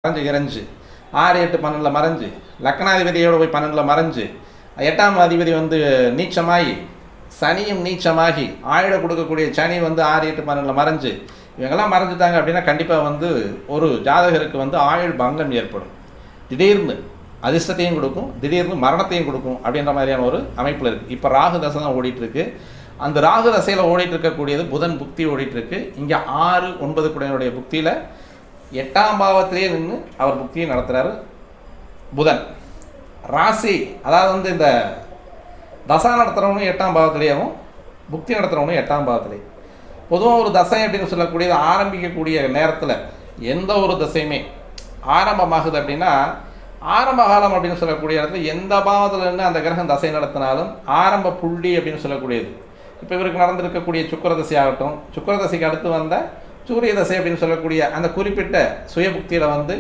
மறைஞ்சு இறைஞ்சு 6, 8, 12 மறைஞ்சு லக்னாதிபதியோடு போய் 12 மறைஞ்சு 8ஆம் அதிபதி வந்து நீச்சமாகி சனியும் நீச்சமாகி ஆயுளை கொடுக்கக்கூடிய சனி வந்து 6, 8, 12 மறைஞ்சு இவங்கெல்லாம் மறைஞ்சிட்டாங்க அப்படின்னா கண்டிப்பாக வந்து ஒரு ஜாதகருக்கு வந்து ஆயுள் பங்கம் ஏற்படும். திடீர்னு அதிர்ஷ்டத்தையும் கொடுக்கும், திடீர்னு மரணத்தையும் கொடுக்கும் அப்படின்ற மாதிரியான ஒரு அமைப்பில் இருக்குது. இப்போ ராகு தசை தான் ஓடிட்டுருக்கு. அந்த ராகு தசையில் ஓடிட்டு இருக்கக்கூடியது புதன் புக்தி ஓடிட்டுருக்கு. இங்கே 6, 9 குடையனுடைய புக்தியில் 8ஆம் பாவத்திலேயே நின்று அவர் புக்தியை நடத்துகிறாரு புதன். ராசி அதாவது வந்து இந்த தசா நடத்துகிறவனும் 8ஆம் பாவத்திலேயும் புக்தி நடத்துகிறவனும் 8ஆம் பாவத்திலேயே. பொதுவாக ஒரு தசை அப்படின்னு சொல்லக்கூடியது ஆரம்பிக்கக்கூடிய நேரத்தில் எந்த ஒரு தசையுமே ஆரம்பமாகுது அப்படின்னா ஆரம்ப காலம் அப்படின்னு சொல்லக்கூடிய இடத்துல எந்த பாவத்தில் இருந்து அந்த கிரகம் தசை நடத்தினாலும் ஆரம்ப புள்ளி அப்படின்னு சொல்லக்கூடியது. இப்போ இவருக்கு நடந்திருக்கக்கூடிய சுக்கிர தசை ஆகட்டும், சுக்கிர தசைக்கு அடுத்து வந்த சூரிய தசை அப்படின்னு சொல்லக்கூடிய அந்த குறிப்பிட்ட சுய புக்தியில் வந்து